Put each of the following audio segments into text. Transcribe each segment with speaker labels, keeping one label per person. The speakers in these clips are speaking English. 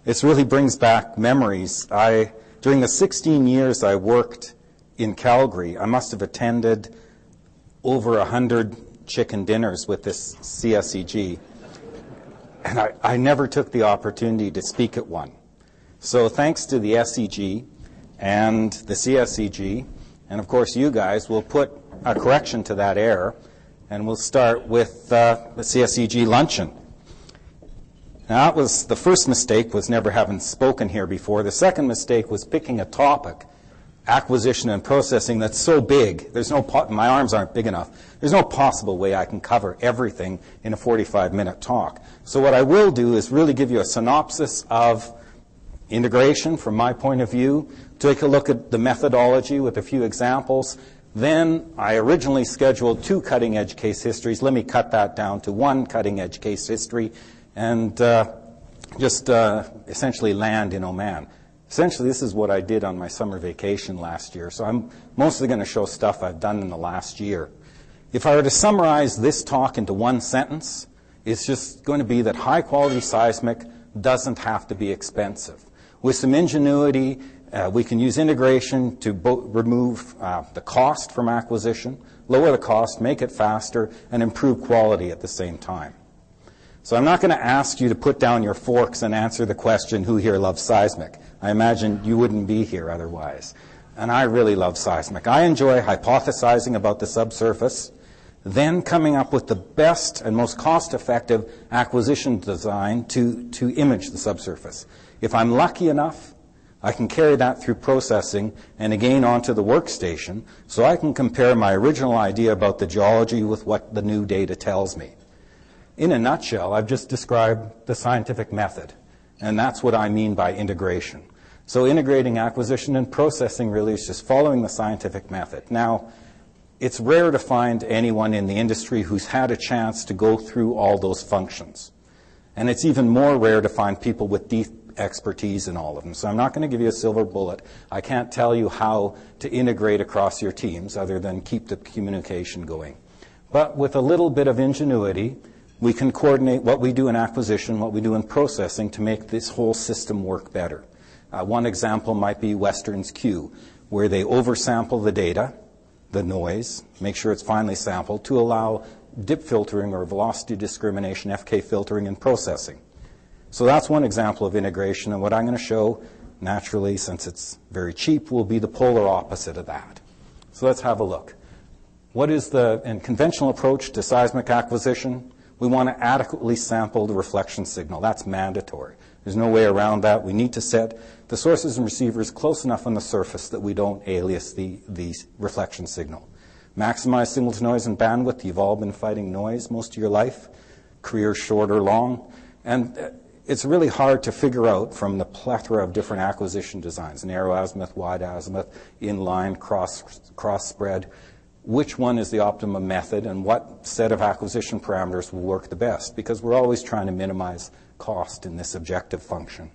Speaker 1: It really brings back memories. During the 16 years I worked in Calgary, I must have attended over 100 chicken dinners with this CSEG, and I never took the opportunity to speak at one. So thanks to the SEG and the CSEG, and of course you guys, will put a correction to that error, and we'll start with the CSEG Luncheon. Now, that was the first mistake, was never having spoken here before. The second mistake was picking a topic, acquisition and processing, that's so big. My arms aren't big enough. There's no possible way I can cover everything in a 45-minute talk. So what I will do is really give you a synopsis of integration from my point of view, take a look at the methodology with a few examples. Then I originally scheduled 2 cutting-edge case histories. Let me cut that down to 1 cutting-edge case history, and essentially land in Oman. Essentially, this is what I did on my summer vacation last year. So I'm mostly going to show stuff I've done in the last year. If I were to summarize this talk into 1 sentence, it's just going to be that high-quality seismic doesn't have to be expensive. With some ingenuity, we can use integration to remove the cost from acquisition, lower the cost, make it faster, and improve quality at the same time. So I'm not going to ask you to put down your forks and answer the question, who here loves seismic? I imagine you wouldn't be here otherwise. And I really love seismic. I enjoy hypothesizing about the subsurface, then coming up with the best and most cost-effective acquisition design to image the subsurface. If I'm lucky enough, I can carry that through processing and again onto the workstation, so I can compare my original idea about the geology with what the new data tells me. In a nutshell, I've just described the scientific method, and that's what I mean by integration. So integrating acquisition and processing really is just following the scientific method. Now, it's rare to find anyone in the industry who's had a chance to go through all those functions. And it's even more rare to find people with deep expertise in all of them. So I'm not going to give you a silver bullet. I can't tell you how to integrate across your teams other than keep the communication going. But with a little bit of ingenuity, we can coordinate what we do in acquisition, what we do in processing to make this whole system work better. One example might be Western's Q, where they oversample the data, the noise, make sure it's finely sampled to allow dip filtering or velocity discrimination, FK filtering, and processing. So that's one example of integration, and what I'm going to show, naturally, since it's very cheap, will be the polar opposite of that. So let's have a look. What is the conventional approach to seismic acquisition? We want to adequately sample the reflection signal. That's mandatory. There's no way around that. We need to set the sources and receivers close enough on the surface that we don't alias the reflection signal. Maximize signal-to-noise and bandwidth. You've all been fighting noise most of your life, career short or long. And it's really hard to figure out from the plethora of different acquisition designs, narrow azimuth, wide azimuth, inline, cross spread, which one is the optimum method and what set of acquisition parameters will work the best, because we're always trying to minimize cost in this objective function.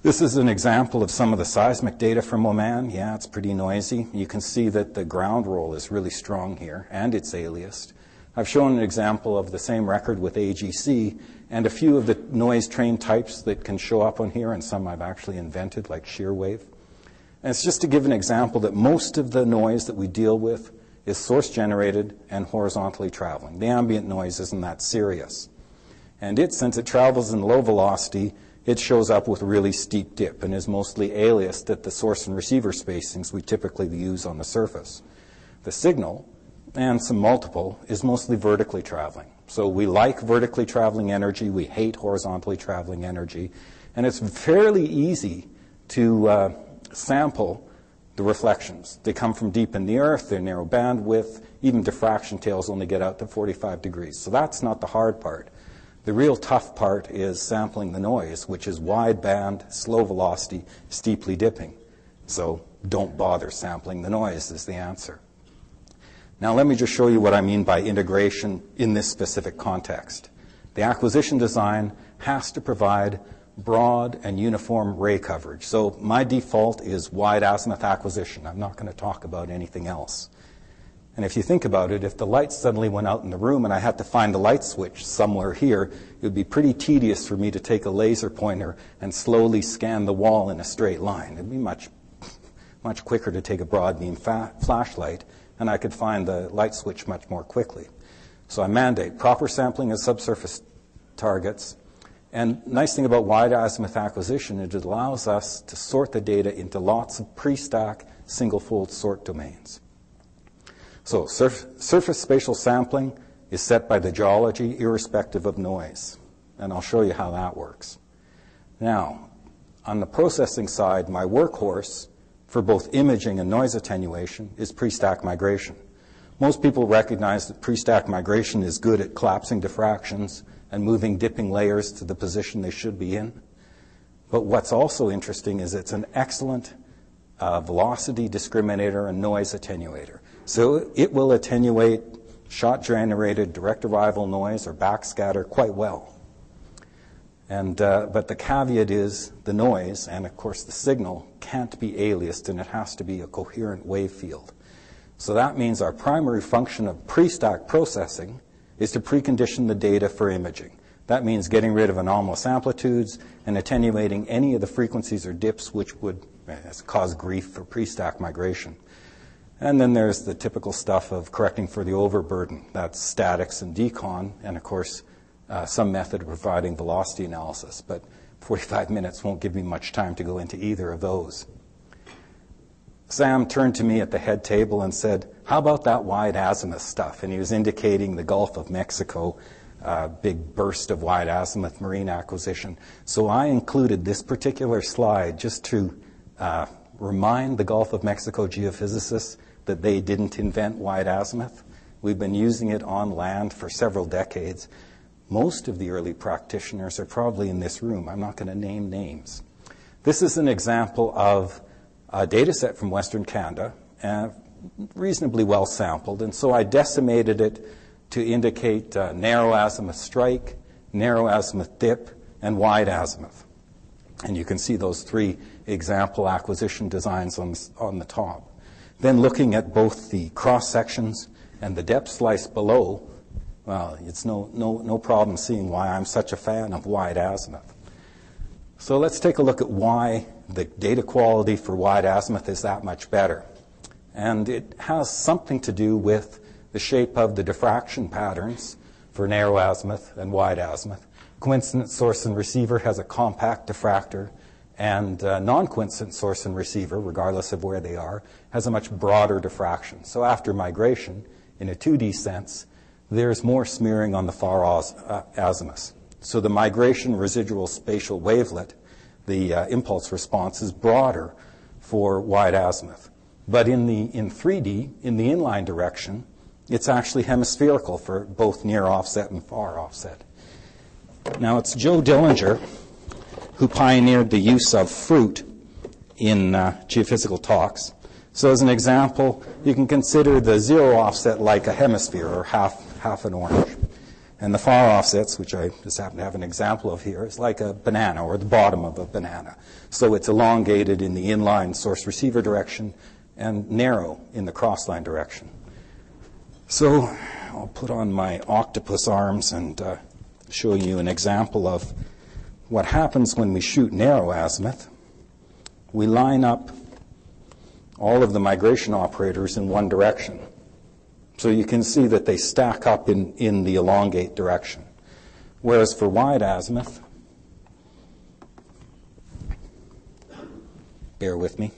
Speaker 1: This is an example of some of the seismic data from Oman. Yeah, it's pretty noisy. You can see that the ground roll is really strong here, and it's aliased. I've shown an example of the same record with AGC, and a few of the noise train types that can show up on here, and some I've actually invented, like shear wave. And it's just to give an example that most of the noise that we deal with is source-generated and horizontally traveling. The ambient noise isn't that serious. And since it travels in low velocity, it shows up with a really steep dip and is mostly aliased at the source and receiver spacings we typically use on the surface. The signal, and some multiple, is mostly vertically traveling. So we like vertically traveling energy. We hate horizontally traveling energy. And it's fairly easy to sample the reflections. They come from deep in the earth, they're narrow bandwidth, even diffraction tails only get out to 45 degrees. So that's not the hard part. The real tough part is sampling the noise, which is wide band, slow velocity, steeply dipping. So don't bother sampling the noise is the answer. Now let me just show you what I mean by integration in this specific context. The acquisition design has to provide broad and uniform ray coverage. So my default is wide azimuth acquisition. I'm not going to talk about anything else. And if you think about it, if the lights suddenly went out in the room and I had to find the light switch somewhere here, it would be pretty tedious for me to take a laser pointer and slowly scan the wall in a straight line. It would be much quicker to take a broad beam flashlight, and I could find the light switch much more quickly. So I mandate proper sampling of subsurface targets. And nice thing about wide azimuth acquisition is it allows us to sort the data into lots of pre-stack single-fold sort domains. So surface spatial sampling is set by the geology irrespective of noise. And I'll show you how that works. Now, on the processing side, my workhorse for both imaging and noise attenuation is pre-stack migration. Most people recognize that pre-stack migration is good at collapsing diffractions and moving dipping layers to the position they should be in. But what's also interesting is it's an excellent velocity discriminator and noise attenuator. So it will attenuate shot-generated direct arrival noise or backscatter quite well. And but the caveat is the noise, and of course the signal, can't be aliased, and it has to be a coherent wave field. So that means our primary function of pre-stack processing is to precondition the data for imaging. That means getting rid of anomalous amplitudes and attenuating any of the frequencies or dips which would cause grief for pre-stack migration. And then there's the typical stuff of correcting for the overburden. That's statics and decon, and of course, some method of providing velocity analysis. But 45 minutes won't give me much time to go into either of those. Sam turned to me at the head table and said, how about that wide azimuth stuff? And he was indicating the Gulf of Mexico, big burst of wide azimuth marine acquisition. So I included this particular slide just to remind the Gulf of Mexico geophysicists that they didn't invent wide azimuth. We've been using it on land for several decades. Most of the early practitioners are probably in this room. I'm not going to name names. This is an example of a data set from Western Canada, reasonably well sampled, and so I decimated it to indicate narrow azimuth strike, narrow azimuth dip, and wide azimuth. And you can see those three example acquisition designs on the top. Then looking at both the cross sections and the depth slice below, well, it's no problem seeing why I'm such a fan of wide azimuth. So let's take a look at why the data quality for wide azimuth is that much better. And it has something to do with the shape of the diffraction patterns for narrow azimuth and wide azimuth. Coincident source and receiver has a compact diffractor, and non-coincident source and receiver, regardless of where they are, has a much broader diffraction. So after migration, in a 2D sense, there's more smearing on the far azimuths. So the migration residual spatial wavelet, the impulse response, is broader for wide azimuth. But in 3D, in the inline direction, it's actually hemispherical for both near offset and far offset. Now, it's Joe Dillinger who pioneered the use of fruit in geophysical talks. So as an example, you can consider the zero offset like a hemisphere, or half an orange. And the far offsets, which I just happen to have an example of here, is like a banana, or the bottom of a banana. So it's elongated in the inline source-receiver direction and narrow in the cross-line direction. So I'll put on my octopus arms and show you an example of what happens when we shoot narrow azimuth. We line up all of the migration operators in one direction. So you can see that they stack up in the elongate direction. Whereas for wide azimuth, bear with me,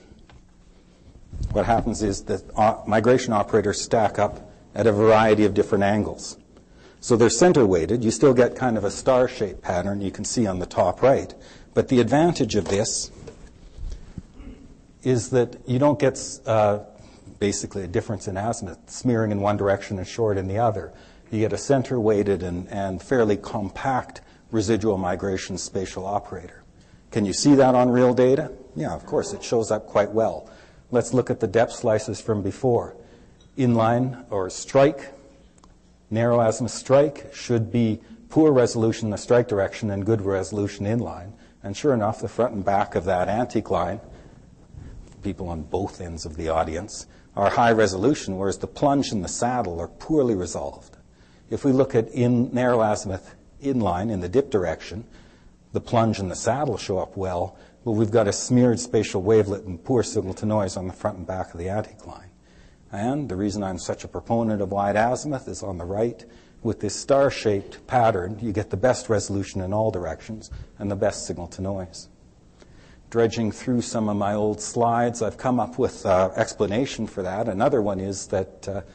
Speaker 1: what happens is that migration operators stack up at a variety of different angles. So they're center weighted. You still get kind of a star-shaped pattern you can see on the top right. But the advantage of this is that you don't get basically a difference in azimuth, smearing in one direction and short in the other. You get a center-weighted and fairly compact residual migration spatial operator. Can you see that on real data? Yeah, of course, it shows up quite well. Let's look at the depth slices from before. Inline or strike, narrow azimuth strike should be poor resolution in the strike direction and good resolution inline. And sure enough, the front and back of that anticline, people on both ends of the audience, are high resolution, whereas the plunge and the saddle are poorly resolved. If we look at narrow azimuth inline in the dip direction, the plunge and the saddle show up well, but we've got a smeared spatial wavelet and poor signal to noise on the front and back of the anticline. And the reason I'm such a proponent of wide azimuth is on the right. With this star-shaped pattern, you get the best resolution in all directions and the best signal to noise. Dredging through some of my old slides, I've come up with an explanation for that. Another one is that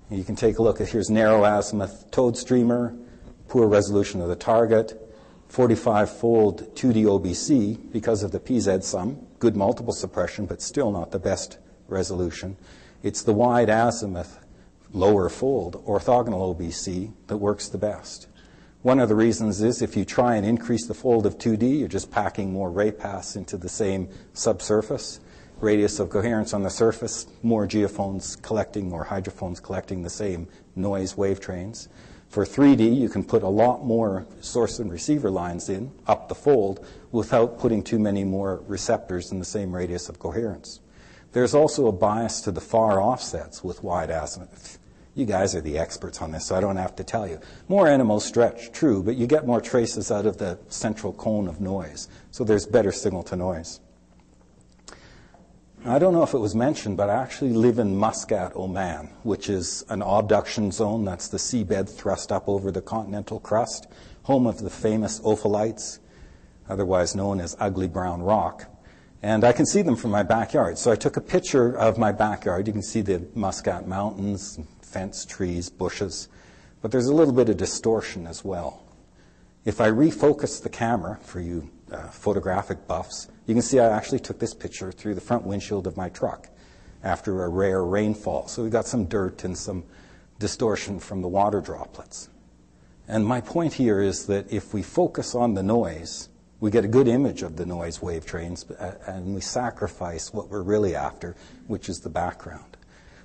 Speaker 1: you can take a look at, here's narrow azimuth towed streamer, poor resolution of the target, 45-fold 2D OBC because of the PZ sum, good multiple suppression, but still not the best resolution. It's the wide azimuth lower fold orthogonal OBC that works the best. One of the reasons is if you try and increase the fold of 2D, you're just packing more ray paths into the same subsurface. Radius of coherence on the surface, more geophones collecting or hydrophones collecting the same noise wave trains. For 3D, you can put a lot more source and receiver lines in, up the fold, without putting too many more receptors in the same radius of coherence. There's also a bias to the far offsets with wide azimuth. You guys are the experts on this, so I don't have to tell you. More NMO stretch, true, but you get more traces out of the central cone of noise, so there's better signal to noise. I don't know if it was mentioned, but I actually live in Muscat, Oman, which is an abduction zone. That's the seabed thrust up over the continental crust, home of the famous ophelites, otherwise known as ugly brown rock. And I can see them from my backyard. So I took a picture of my backyard. You can see the Muscat Mountains, fence, trees, bushes. But there's a little bit of distortion as well. If I refocus the camera for you photographic buffs, you can see I actually took this picture through the front windshield of my truck after a rare rainfall. So we've got some dirt and some distortion from the water droplets. And my point here is that if we focus on the noise, we get a good image of the noise wave trains, and we sacrifice what we're really after, which is the background.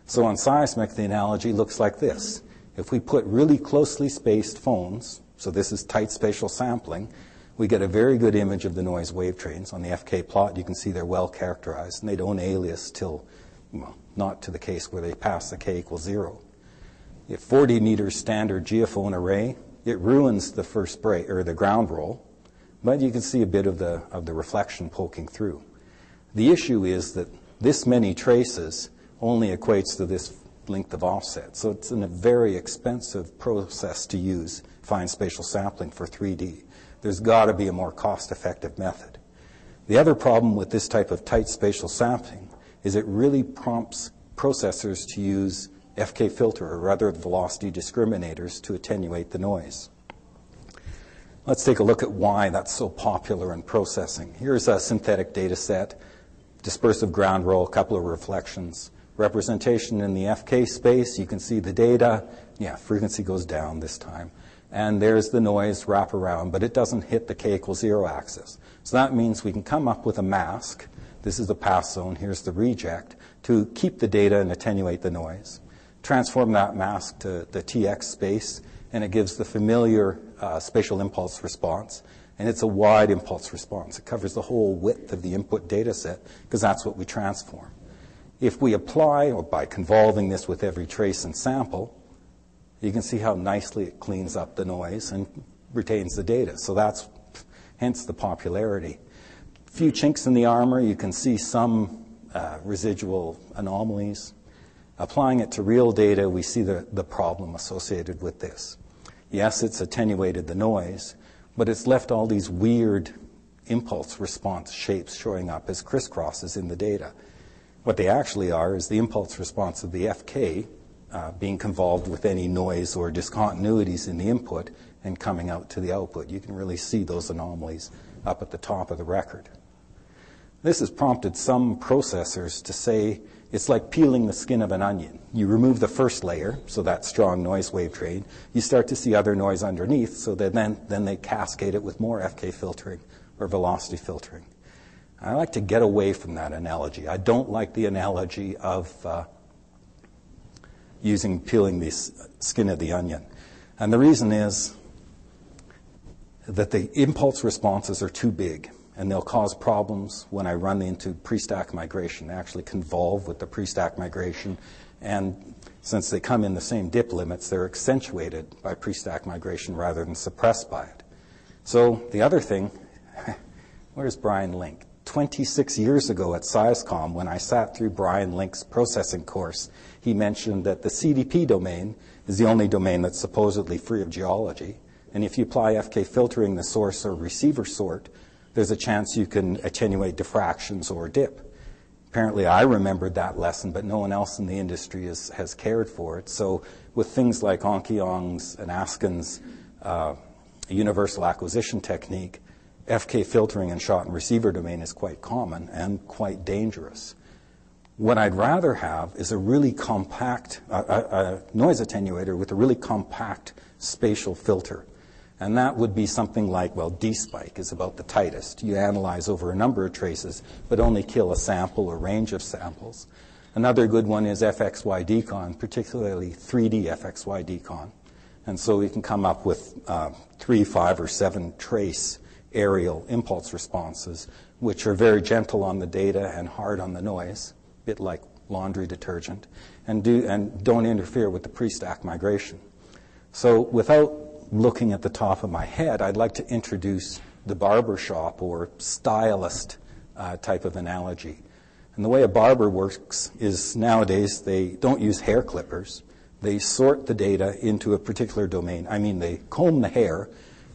Speaker 1: So on Seismic, the analogy looks like this. If we put really closely spaced phones, so this is tight spatial sampling, we get a very good image of the noise wave trains. On the FK plot, you can see they're well characterized, and they don't alias till, well, not to the case where they pass the k equals 0. If 40 meters standard geophone array, it ruins the first break, or the ground roll, but you can see a bit of the reflection poking through. The issue is that this many traces only equates to this length of offset. So it's a very expensive process to use fine spatial sampling for 3D. There's got to be a more cost-effective method. The other problem with this type of tight spatial sampling is it really prompts processors to use FK filter, or rather velocity discriminators, to attenuate the noise. Let's take a look at why that's so popular in processing. Here's a synthetic data set, dispersive ground roll, a couple of reflections. Representation in the FK space, you can see the data. Yeah, frequency goes down this time. And there's the noise wrap around, but it doesn't hit the k equals 0 axis. So that means we can come up with a mask. This is the pass zone, here's the reject, to keep the data and attenuate the noise. Transform that mask to the TX space, and it gives the familiar spatial impulse response. And it's a wide impulse response. It covers the whole width of the input data set, because that's what we transform. If we apply, or by convolving this with every trace and sample, you can see how nicely it cleans up the noise and retains the data. So that's hence the popularity. A few chinks in the armor, you can see some residual anomalies. Applying it to real data, we see the problem associated with this. Yes, it's attenuated the noise, but it's left all these weird impulse response shapes showing up as crisscrosses in the data. What they actually are is the impulse response of the FK being convolved with any noise or discontinuities in the input and coming out to the output. You can really see those anomalies up at the top of the record. This has prompted some processors to say it's like peeling the skin of an onion. You remove the first layer, so that strong noise wave train. You start to see other noise underneath, so that then they cascade it with more FK filtering or velocity filtering. I like to get away from that analogy. I don't like the analogy of peeling the skin of the onion. And the reason is that the impulse responses are too big. and they'll cause problems when I run into pre-stack migration. They actually convolve with the pre-stack migration, and since they come in the same dip limits, they're accentuated by pre-stack migration rather than suppressed by it. So the other thing, where's Brian Link? 26 years ago at SciScom, when I sat through Brian Link's processing course, he mentioned that the CDP domain is the only domain that's supposedly free of geology. And if you apply FK filtering the source or receiver sort, there's a chance you can attenuate diffractions or dip. Apparently I remembered that lesson, but no one else in the industry has cared for it. So with things like Onkyong's and Askin's universal acquisition technique, FK filtering in shot and receiver domain is quite common and quite dangerous. What I'd rather have is a really compact, a noise attenuator with a really compact spatial filter. And that would be something like, well, D-spike is about the tightest. You analyze over a number of traces, but only kill a sample or range of samples. Another good one is FXY decon, particularly 3D FXY decon. And so we can come up with 3, 5, or 7 trace aerial impulse responses, which are very gentle on the data and hard on the noise, a bit like laundry detergent, and don't interfere with the pre-stack migration. So without looking at the top of my head, I'd like to introduce the barbershop or stylist type of analogy. And the way a barber works is nowadays they don't use hair clippers. They sort the data into a particular domain. I mean, they comb the hair,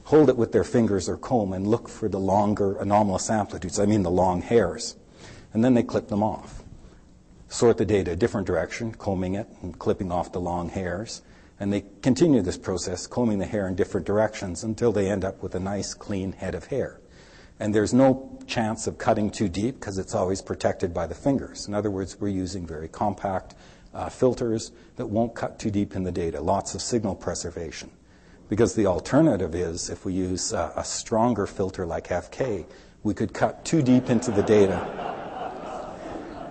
Speaker 1: hold it with their fingers or comb, and look for the longer anomalous amplitudes, I mean the long hairs. And then they clip them off. Sort the data a different direction, combing it and clipping off the long hairs. And they continue this process, combing the hair in different directions until they end up with a nice, clean head of hair. And there's no chance of cutting too deep because it's always protected by the fingers. In other words, we're using very compact filters that won't cut too deep in the data, lots of signal preservation. Because the alternative is, if we use a stronger filter like FK, we could cut too deep into the data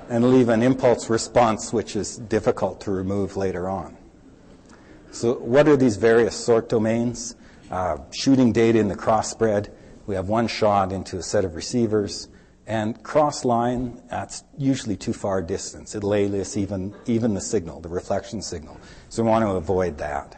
Speaker 1: and leave an impulse response which is difficult to remove later on. So what are these various sort domains? Shooting data in the cross-spread. We have one shot into a set of receivers. And cross-line, that's usually too far distance. It'll alias even the signal, the reflection signal. So we want to avoid that.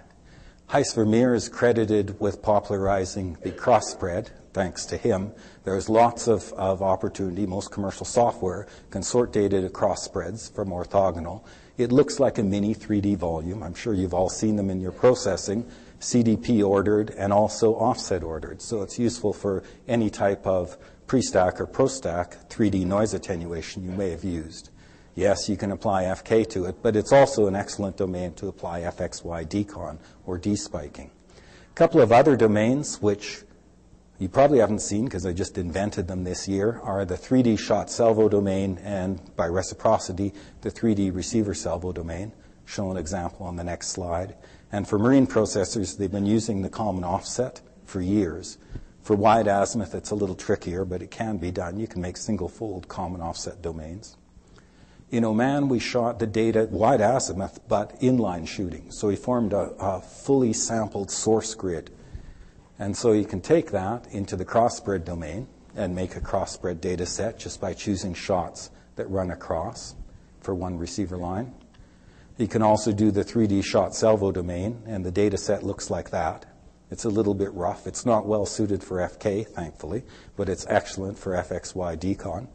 Speaker 1: Heiss Vermeer is credited with popularizing the cross-spread. Thanks to him, there's lots of opportunity. Most commercial software can sort data to cross-spreads from orthogonal. It looks like a mini 3D volume. I'm sure you've all seen them in your processing, CDP ordered and also offset ordered. So it's useful for any type of pre-stack or post-stack 3D noise attenuation you may have used. Yes, you can apply FK to it, but it's also an excellent domain to apply FXY decon or despiking. A couple of other domains which you probably haven't seen because I just invented them this year are the 3D shot salvo domain and, by reciprocity, the 3D receiver salvo domain. Show an example on the next slide. And for marine processors, they've been using the common offset for years. For wide azimuth, it's a little trickier, but it can be done. You can make single-fold common offset domains. In Oman, we shot the data wide azimuth, but inline shooting. So we formed a fully sampled source grid. And so you can take that into the cross-spread domain and make a cross-spread data set just by choosing shots that run across for one receiver line. You can also do the 3D shot salvo domain, and the data set looks like that. It's a little bit rough. It's not well suited for FK, thankfully, but it's excellent for FXY decon.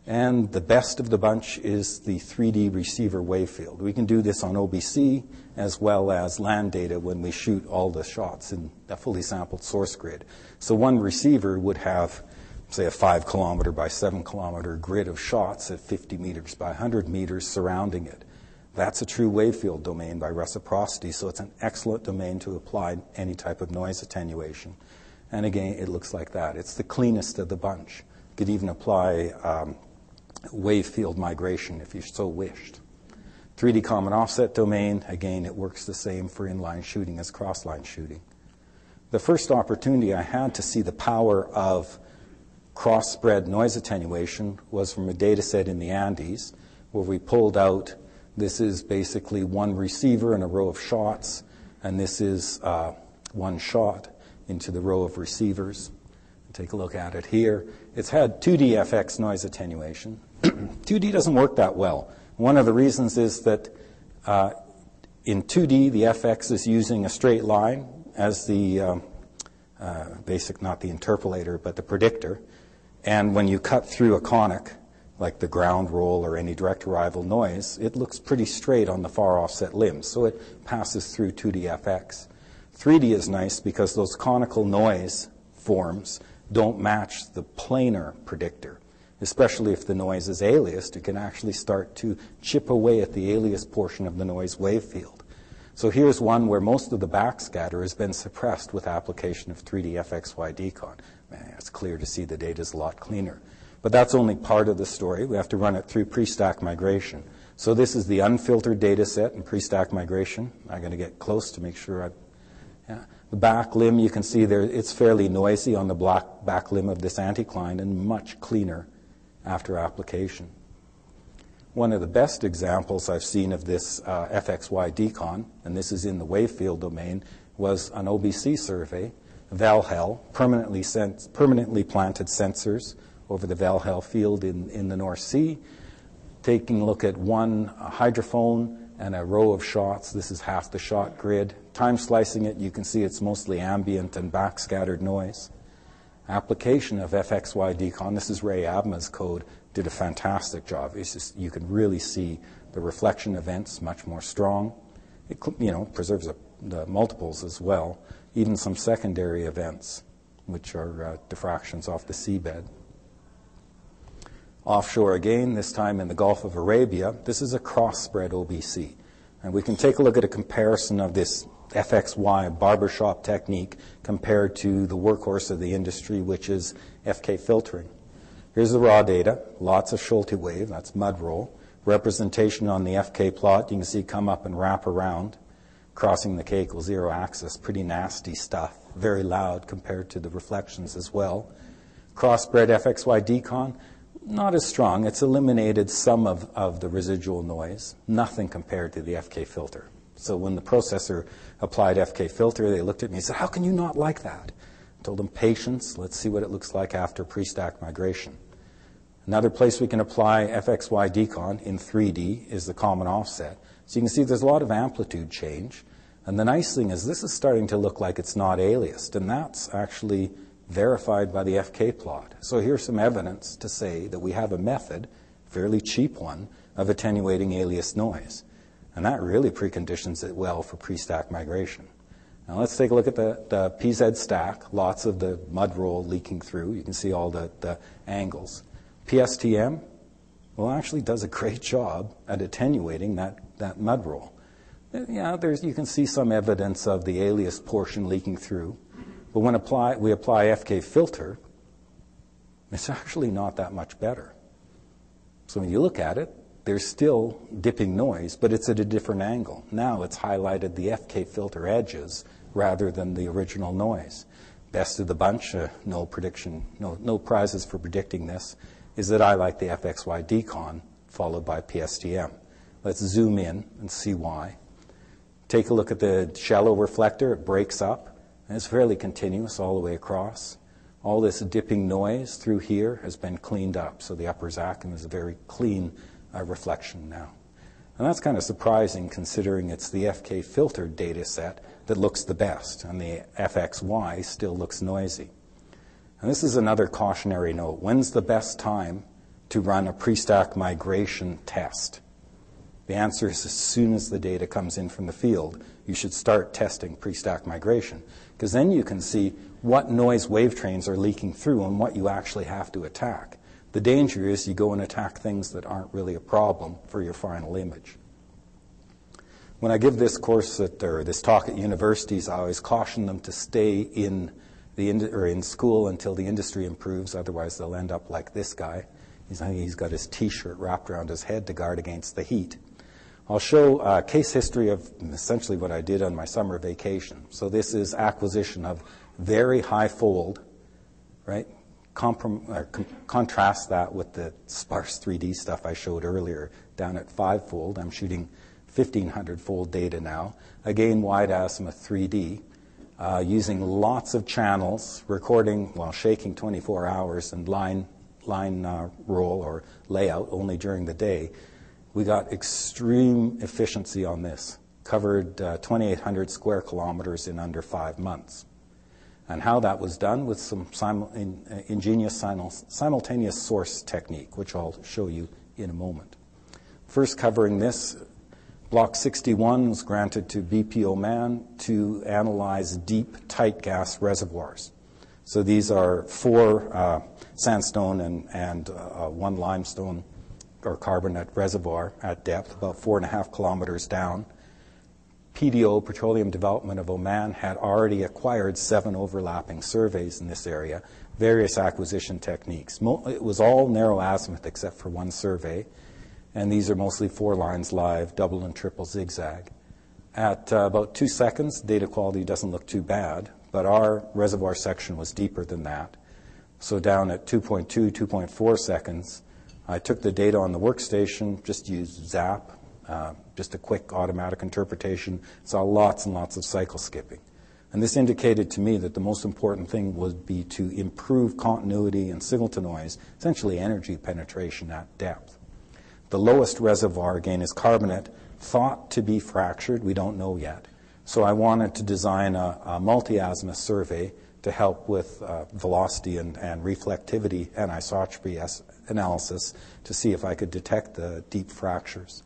Speaker 1: And the best of the bunch is the 3D receiver wave field. We can do this on OBC as well as land data when we shoot all the shots in a fully sampled source grid. So one receiver would have, say, a 5 kilometer by 7 kilometer grid of shots at 50 meters by 100 meters surrounding it. That's a true wave field domain by reciprocity, so it's an excellent domain to apply any type of noise attenuation. And again, it looks like that. It's the cleanest of the bunch. You could even apply wave field migration if you so wished. 3D common offset domain, again, it works the same for inline shooting as cross-line shooting. The first opportunity I had to see the power of cross-spread noise attenuation was from a data set in the Andes where we pulled out, this is basically one receiver and a row of shots, and this is one shot into the row of receivers. Take a look at it here. It's had 2D FX noise attenuation. 2D doesn't work that well. One of the reasons is that in 2D, the FX is using a straight line as the basic, not the interpolator, but the predictor. And when you cut through a conic, like the ground roll or any direct arrival noise, it looks pretty straight on the far offset limbs. So it passes through 2D FX. 3D is nice because those conical noise forms don't match the planar predictor. Especially if the noise is aliased, it can actually start to chip away at the alias portion of the noise wave field. So here's one where most of the backscatter has been suppressed with application of 3D FXY decon. Man, it's clear to see the data is a lot cleaner. But that's only part of the story. We have to run it through pre-stack migration. So this is the unfiltered data set in pre-stack migration. I'm going to get close to make sure The back limb, you can see there, it's fairly noisy on the back limb of this anticline and much cleaner after application. One of the best examples I've seen of this FXY decon, and this is in the wave field domain, was an OBC survey, Valhall, permanently planted sensors over the Valhall field in the North Sea, taking a look at one hydrophone and a row of shots. This is half the shot grid. Time slicing it, you can see it's mostly ambient and backscattered noise. Application of FXY decon, this is Ray Abma's code, did a fantastic job. It's just, you can really see the reflection events much more strong. It preserves the multiples as well, even some secondary events, which are diffractions off the seabed. Offshore again, this time in the Gulf of Arabia, this is a cross-spread OBC. And we can take a look at a comparison of this FXY barbershop technique compared to the workhorse of the industry, which is FK filtering. Here's the raw data, lots of Schulte wave, that's mud roll. Representation on the FK plot, you can see come up and wrap around, crossing the K equals 0 axis, pretty nasty stuff, very loud compared to the reflections as well. Cross-spread FXY decon, not as strong. It's eliminated some of the residual noise, nothing compared to the FK filter. So when the processor applied FK filter, they looked at me and said, how can you not like that? I told them, patience, let's see what it looks like after pre-stack migration. Another place we can apply FXY decon in 3D is the common offset. So you can see there's a lot of amplitude change. And the nice thing is this is starting to look like it's not aliased, and that's actually verified by the FK plot. So here's some evidence to say that we have a method, fairly cheap one, of attenuating aliased noise. And that really preconditions it well for pre-stack migration. Now let's take a look at the PZ stack, lots of the mud roll leaking through. You can see all the angles. PSTM, well, actually does a great job at attenuating that mud roll. Yeah, you can see some evidence of the alias portion leaking through. But when we apply FK filter, it's actually not that much better. So when you look at it, there's still dipping noise, but it's at a different angle. Now it's highlighted the FK filter edges rather than the original noise. Best of the bunch, no prizes for predicting this, is that I like the FXY decon followed by PSTM. Let's zoom in and see why. Take a look at the shallow reflector. It breaks up. And it's fairly continuous all the way across. All this dipping noise through here has been cleaned up. So the upper Zachem is a very clean reflection now. And that's kind of surprising considering it's the FK filtered data set that looks the best. And the FXY still looks noisy. And this is another cautionary note. When's the best time to run a pre-stack migration test? The answer is as soon as the data comes in from the field, you should start testing pre-stack migration, because then you can see what noise wave trains are leaking through and what you actually have to attack. The danger is you go and attack things that aren't really a problem for your final image. When I give this course or this talk at universities, I always caution them to stay in school until the industry improves. Otherwise, they'll end up like this guy. He's got his T-shirt wrapped around his head to guard against the heat. I'll show a case history of essentially what I did on my summer vacation. So this is acquisition of very high fold, right? Contrast that with the sparse 3D stuff I showed earlier down at 5-fold. I'm shooting 1,500-fold data now. Again, wide azimuth 3D. using lots of channels, recording while shaking 24 hours and line roll or layout only during the day. We got extreme efficiency on this, covered 2,800 square kilometers in under 5 months. And how that was done with some ingenious simultaneous source technique, which I'll show you in a moment. First covering this, Block 61 was granted to BP Oman to analyze deep, tight gas reservoirs. So these are 4 sandstone and 1 limestone or carbonate reservoir at depth, about 4.5 kilometers down. PDO, Petroleum Development of Oman, had already acquired 7 overlapping surveys in this area, various acquisition techniques. It was all narrow azimuth except for 1 survey, and these are mostly 4 lines live, double and triple zigzag. At about 2 seconds, data quality doesn't look too bad, but our reservoir section was deeper than that. So down at 2.2, 2.4 seconds, I took the data on the workstation, just used ZAP, just a quick automatic interpretation, saw lots and lots of cycle skipping. And this indicated to me that the most important thing would be to improve continuity and signal to noise, essentially energy penetration at depth. The lowest reservoir, again, is carbonate, thought to be fractured. We don't know yet. So I wanted to design a multi-azimuth survey to help with velocity and reflectivity anisotropy analysis to see if I could detect the deep fractures.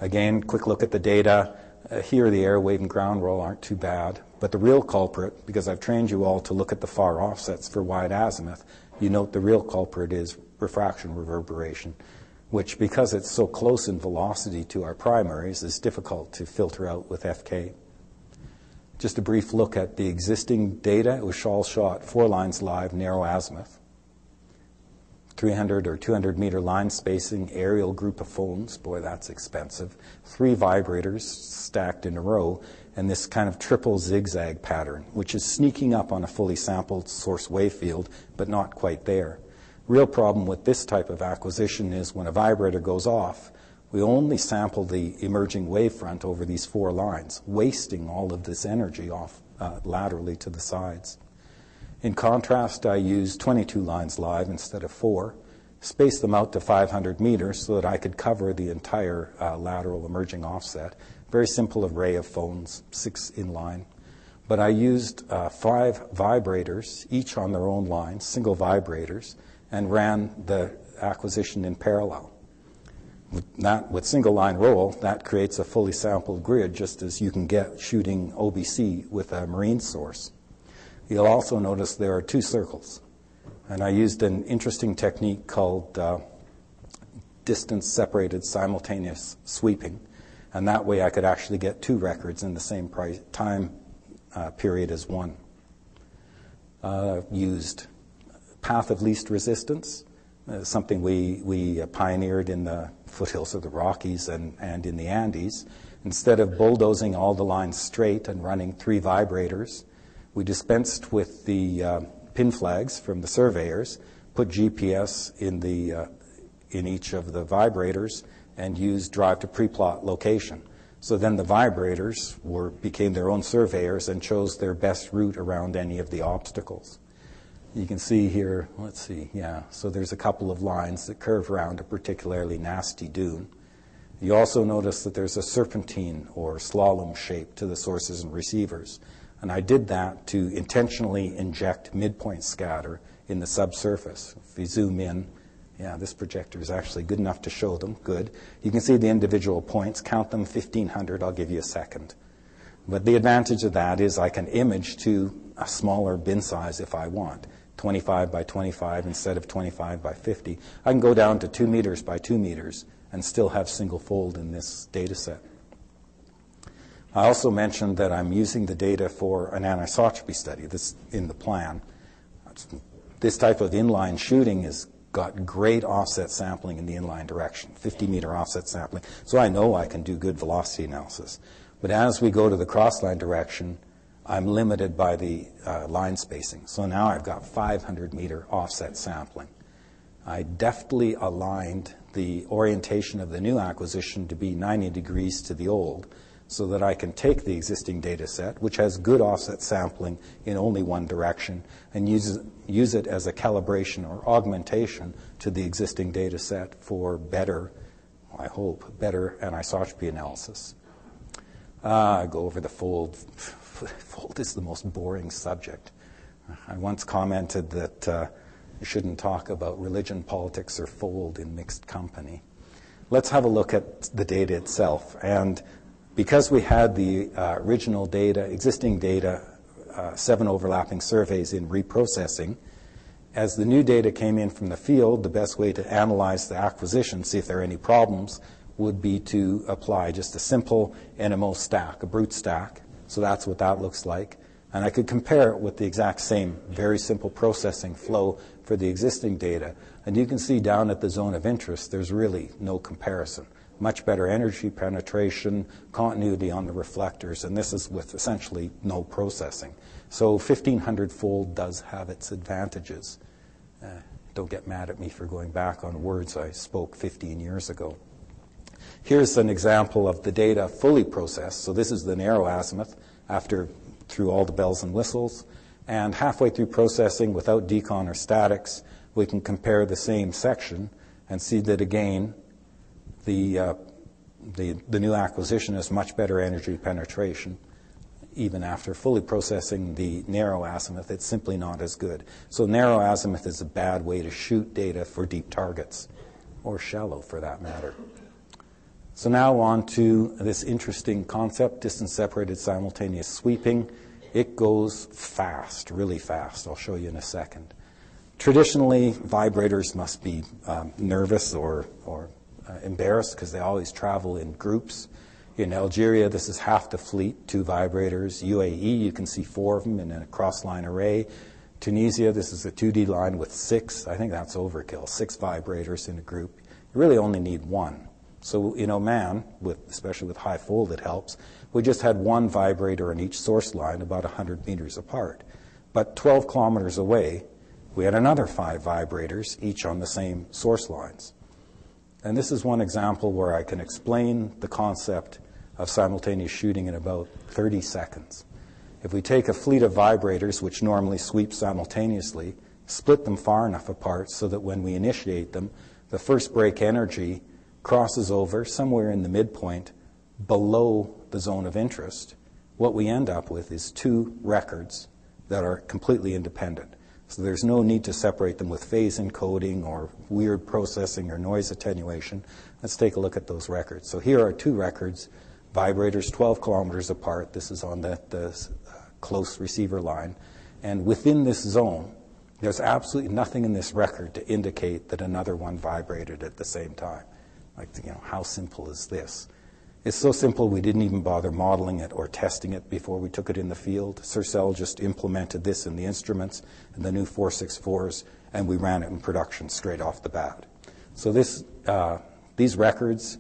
Speaker 1: Again, quick look at the data. Here the air wave and ground roll aren't too bad, but the real culprit, because I've trained you all to look at the far offsets for wide azimuth, you note the real culprit is refraction reverberation, which, because it's so close in velocity to our primaries, is difficult to filter out with FK. Just a brief look at the existing data. It was all shot 4 lines live, narrow azimuth. 300 or 200 meter line spacing, aerial group of phones. Boy, that's expensive. 3 vibrators stacked in a row, and this kind of triple zigzag pattern, which is sneaking up on a fully sampled source wave field, but not quite there. Real problem with this type of acquisition is when a vibrator goes off, we only sample the emerging wavefront over these 4 lines, wasting all of this energy off laterally to the sides. In contrast, I used 22 lines live instead of 4, spaced them out to 500 meters so that I could cover the entire lateral emerging offset. Very simple array of phones, 6 in line. But I used 5 vibrators, each on their own line, single vibrators, and ran the acquisition in parallel. With single line roll, that creates a fully sampled grid, just as you can get shooting OBC with a marine source. You'll also notice there are 2 circles. And I used an interesting technique called distance-separated simultaneous sweeping. And that way I could actually get 2 records in the same time period as 1. Used path of least resistance, something we pioneered in the foothills of the Rockies and in the Andes. Instead of bulldozing all the lines straight and running 3 vibrators, we dispensed with the pin flags from the surveyors, put GPS in each of the vibrators, and used drive to pre-plot location. So then the vibrators became their own surveyors and chose their best route around any of the obstacles. You can see here, let's see, yeah, so there's a couple of lines that curve around a particularly nasty dune. You also notice that there's a serpentine or slalom shape to the sources and receivers. And I did that to intentionally inject midpoint scatter in the subsurface. If you zoom in, yeah, this projector is actually good enough to show them. Good. You can see the individual points. Count them, 1,500. I'll give you a second. But the advantage of that is I can image to a smaller bin size if I want, 25 by 25 instead of 25 by 50. I can go down to 2 meters by 2 meters and still have single fold in this data set. I also mentioned that I'm using the data for an anisotropy study. This in the plan. This type of inline shooting has got great offset sampling in the inline direction, 50-meter offset sampling. So I know I can do good velocity analysis. But as we go to the crossline direction, I'm limited by the line spacing. So now I've got 500-meter offset sampling. I deftly aligned the orientation of the new acquisition to be 90 degrees to the old, so that I can take the existing data set, which has good offset sampling in only one direction, and use it as a calibration or augmentation to the existing data set for better, I hope, better anisotropy analysis. I go over the fold. Fold is the most boring subject. I once commented that you shouldn't talk about religion, politics, or fold in mixed company. Let's have a look at the data itself. And because we had the original data, existing data, 7 overlapping surveys in reprocessing, as the new data came in from the field, the best way to analyze the acquisition, see if there are any problems, would be to apply just a simple NMO stack, a brute stack. So that's what that looks like. And I could compare it with the exact same very simple processing flow for the existing data. And you can see down at the zone of interest, there's really no comparison. Much better energy penetration, continuity on the reflectors, and this is with essentially no processing. So 1500-fold does have its advantages. Don't get mad at me for going back on words I spoke 15 years ago. Here's an example of the data fully processed. So this is the narrow azimuth through all the bells and whistles. And halfway through processing without decon or statics, we can compare the same section and see that again, the new acquisition has much better energy penetration. Even after fully processing the narrow azimuth, it's simply not as good. So narrow azimuth is a bad way to shoot data for deep targets, or shallow for that matter. So now on to this interesting concept, distance-separated simultaneous sweeping. It goes fast, really fast. I'll show you in a second. Traditionally, vibrators must be nervous or embarrassed because they always travel in groups. In Algeria, this is half the fleet, 2 vibrators. UAE, you can see 4 of them in a cross-line array. Tunisia, this is a 2D line with 6. I think that's overkill, 6 vibrators in a group. You really only need 1. So in Oman, especially with high fold, it helps. We just had 1 vibrator on each source line about 100 meters apart. But 12 kilometers away, we had another 5 vibrators, each on the same source lines. And this is one example where I can explain the concept of simultaneous shooting in about 30 seconds. If we take a fleet of vibrators, which normally sweep simultaneously, split them far enough apart so that when we initiate them, the first break energy crosses over somewhere in the midpoint below the zone of interest, what we end up with is 2 records that are completely independent. So there's no need to separate them with phase encoding or weird processing or noise attenuation. Let's take a look at those records. So here are 2 records, vibrators 12 kilometers apart. This is on the close receiver line. And within this zone, there's absolutely nothing in this record to indicate that another one vibrated at the same time. Like, how simple is this? It's so simple we didn't even bother modeling it or testing it before we took it in the field. Sercel just implemented this in the instruments and the new 464s, and we ran it in production straight off the bat. So these records,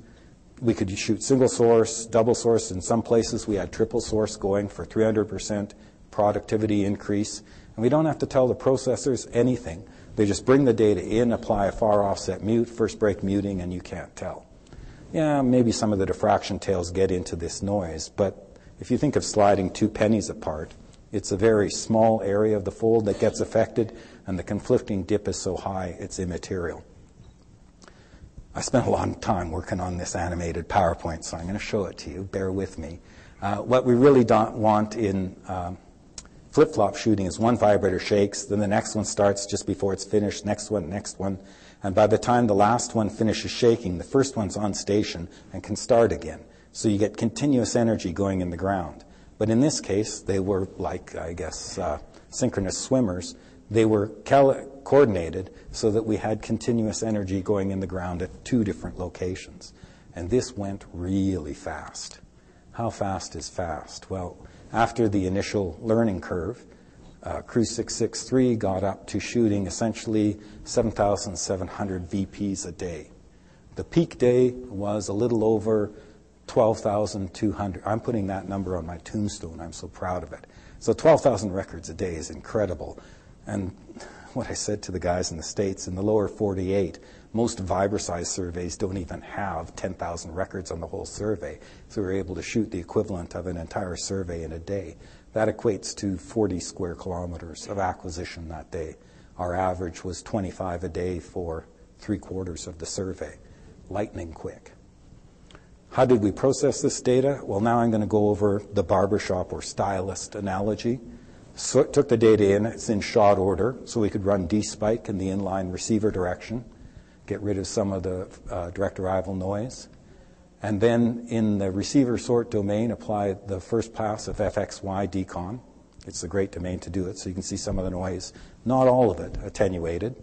Speaker 1: we could shoot single source, double source. In some places, we had triple source going for 300% productivity increase. And we don't have to tell the processors anything. They just bring the data in, apply a far offset mute, first break muting, and you can't tell. Yeah, maybe some of the diffraction tails get into this noise, but if you think of sliding 2 pennies apart, it's a very small area of the fold that gets affected, and the conflicting dip is so high, it's immaterial. I spent a lot of time working on this animated PowerPoint, so I'm going to show it to you. Bear with me. What we really don't want in flip-flop shooting is one vibrator shakes, then the next one starts just before it's finished, next one, and by the time the last one finishes shaking, the first one's on station and can start again. So you get continuous energy going in the ground. But in this case, they were like, I guess, synchronous swimmers. They were coordinated so that we had continuous energy going in the ground at 2 different locations. And this went really fast. How fast is fast? Well, after the initial learning curve, Cruise 663 got up to shooting essentially 7,700 VPs a day. The peak day was a little over 12,200. I'm putting that number on my tombstone. I'm so proud of it. So 12,000 records a day is incredible. And what I said to the guys in the States, in the lower 48, most Vibra-size surveys don't even have 10,000 records on the whole survey. So we're able to shoot the equivalent of an entire survey in a day. That equates to 40 square kilometers of acquisition that day. Our average was 25 a day for 3/4 of the survey. Lightning quick. How did we process this data? Well, now I'm going to go over the barbershop or stylist analogy. So it took the data in, it's in shot order, so we could run D-spike in the inline receiver direction, get rid of some of the direct arrival noise. And then in the receiver sort domain, apply the first pass of FXY decon. It's a great domain to do it, so you can see some of the noise, not all of it attenuated.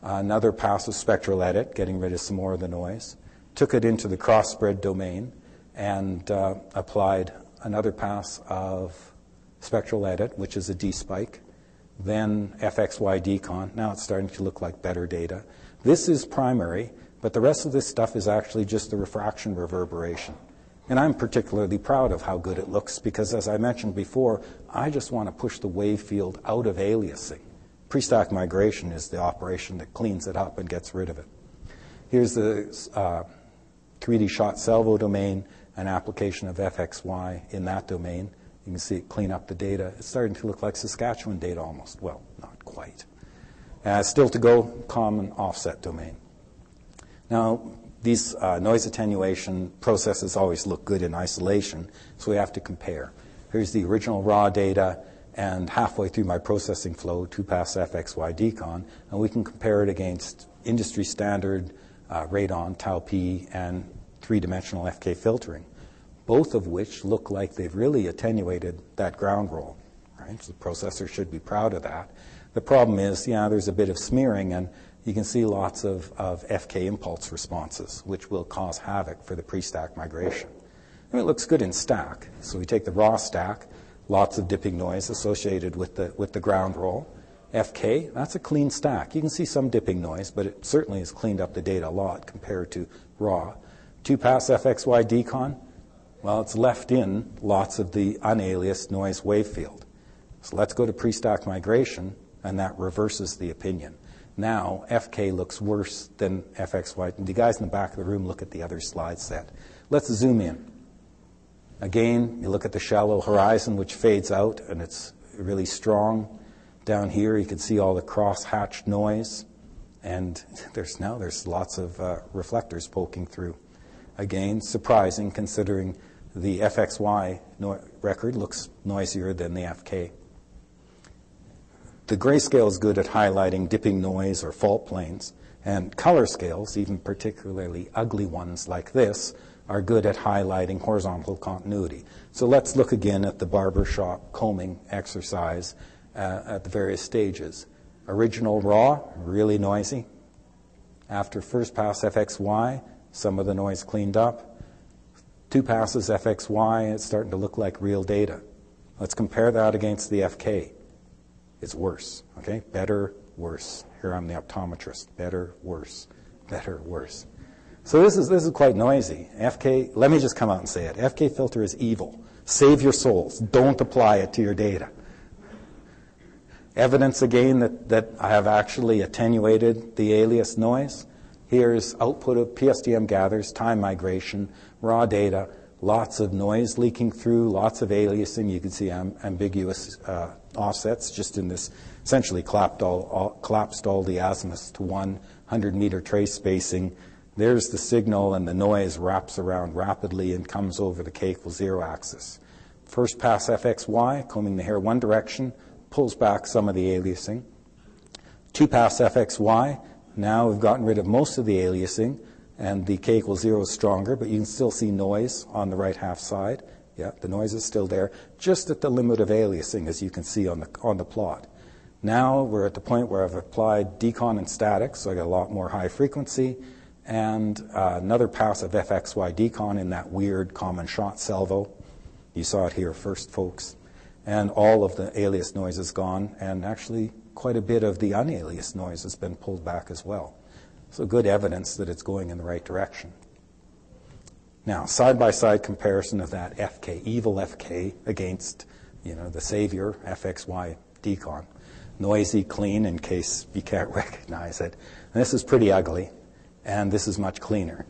Speaker 1: Another pass of spectral edit, getting rid of some more of the noise. Took it into the cross-spread domain and applied another pass of spectral edit, which is a D-spike, then FXY decon. Now it's starting to look like better data. This is primary, but the rest of this stuff is actually just the refraction reverberation. And I'm particularly proud of how good it looks because, as I mentioned before, I just want to push the wave field out of aliasing. Pre-stack migration is the operation that cleans it up and gets rid of it. Here's the 3D shot salvo domain, an application of FXY in that domain. You can see it clean up the data. It's starting to look like Saskatchewan data almost. Well, not quite. Still to go, common offset domain. Now, these noise attenuation processes always look good in isolation, so we have to compare. Here's the original raw data, and halfway through my processing flow, 2-pass FXY decon, and we can compare it against industry standard radon, tau P, and 3-dimensional FK filtering, both of which look like they've really attenuated that ground roll. Right? So the processor should be proud of that. The problem is, there's a bit of smearing, and you can see lots of FK impulse responses, which will cause havoc for the pre-stack migration. And it looks good in stack. So we take the raw stack, lots of dipping noise associated with the ground roll. FK, that's a clean stack. You can see some dipping noise, but it certainly has cleaned up the data a lot compared to raw. 2-pass FXY decon, well, it's left in lots of the unaliased noise wave field. So let's go to pre-stack migration, and that reverses the opinion. Now, FK looks worse than FXY. And the guys in the back of the room look at the other slide set. Let's zoom in. Again, you look at the shallow horizon, which fades out, and it's really strong. Down here, you can see all the cross-hatched noise, and there's lots of reflectors poking through. Again, surprising considering the FXY record looks noisier than the FK. The grayscale is good at highlighting dipping noise or fault planes, and color scales, even particularly ugly ones like this, are good at highlighting horizontal continuity. So let's look again at the barbershop combing exercise at the various stages. Original raw, really noisy. After first pass FXY, some of the noise cleaned up. 2 passes FXY, it's starting to look like real data. Let's compare that against the FK. It's worse, okay? Better, worse. Here I'm the optometrist. Better, worse. Better, worse. So this is quite noisy. FK, let me just come out and say it. FK filter is evil. Save your souls. Don't apply it to your data. Evidence again that I have actually attenuated the alias noise. Here's output of PSDM gathers, time migration, raw data, lots of noise leaking through, lots of aliasing. You can see ambiguous offsets just in this, essentially collapsed all the azimuths to 100-meter trace spacing. There's the signal, and the noise wraps around rapidly and comes over the k=0 axis. First pass FXY, combing the hair one direction, pulls back some of the aliasing. 2-pass FXY, now we've gotten rid of most of the aliasing, and the k=0 is stronger, but you can still see noise on the right half side. Yeah, the noise is still there, just at the limit of aliasing, as you can see on the plot. Now we're at the point where I've applied decon and static, so I got a lot more high frequency, and another pass of FXY decon in that weird common shot salvo. You saw it here first, folks. And all of the alias noise is gone, and actually quite a bit of the unaliased noise has been pulled back as well. So good evidence that it's going in the right direction. Now, side-by-side comparison of that FK, evil FK, against the savior FXY decon. noisy, clean, in case you can't recognize it. And this is pretty ugly, and this is much cleaner.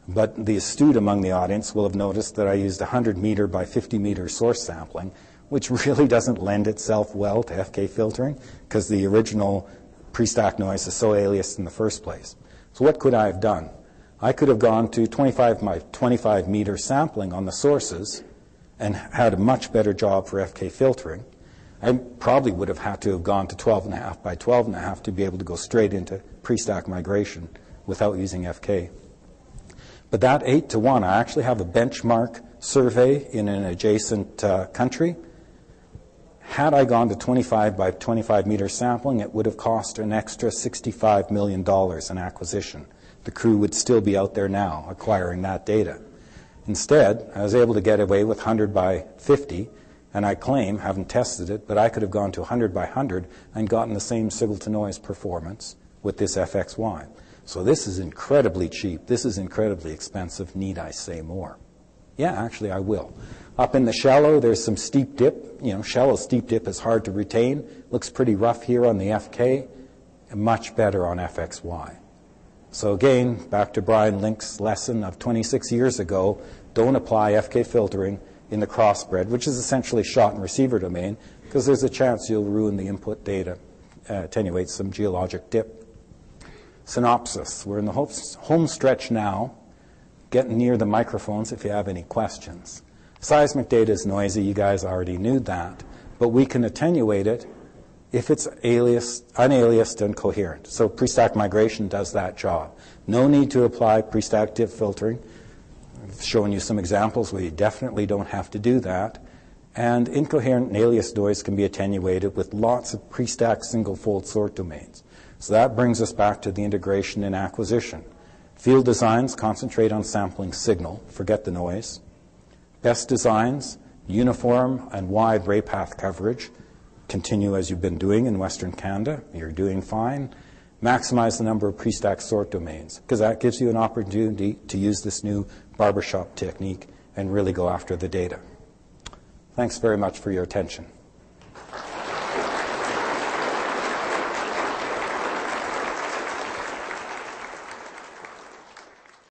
Speaker 1: But the astute among the audience will have noticed that I used 100 meter by 50 meter source sampling, which really doesn't lend itself well to FK filtering because the original pre-stack noise is so aliased in the first place. So what could I have done? I could have gone to 25 by 25 meter sampling on the sources and had a much better job for FK filtering. I probably would have had to have gone to 12.5 by 12.5 to be able to go straight into pre-stack migration without using FK. But that 8-to-1, I actually have a benchmark survey in an adjacent country. Had I gone to 25 by 25 meter sampling, it would have cost an extra $65 million in acquisition. The crew would still be out there now acquiring that data. Instead, I was able to get away with 100 by 50, and I claim, haven't tested it, but I could have gone to 100 by 100 and gotten the same signal-to-noise performance with this FXY. So this is incredibly cheap. This is incredibly expensive. Need I say more? Yeah, actually, I will. Up in the shallow, there's some steep dip. You know, shallow steep dip is hard to retain. Looks pretty rough here on the FK, and much better on FXY. So again, back to Brian Link's lesson of 26 years ago, don't apply FK filtering in the crossbred, which is essentially shot and receiver domain, because there's a chance you'll ruin the input data, attenuate some geologic dip. Synopsis. We're in the home stretch now, getting near the microphones if you have any questions. Seismic data is noisy. You guys already knew that. But we can attenuate it if it's unaliased and coherent. So pre-stack migration does that job. No need to apply pre-stack dip filtering. I've shown you some examples where you definitely don't have to do that. And incoherent and aliased noise can be attenuated with lots of pre-stack single-fold sort domains. So that brings us back to the integration and acquisition. Field designs concentrate on sampling signal, forget the noise. Best designs, uniform and wide ray path coverage, continue as you've been doing in Western Canada. You're doing fine. Maximize the number of pre-stack sort domains, because that gives you an opportunity to use this new barbershop technique and really go after the data. Thanks very much for your attention.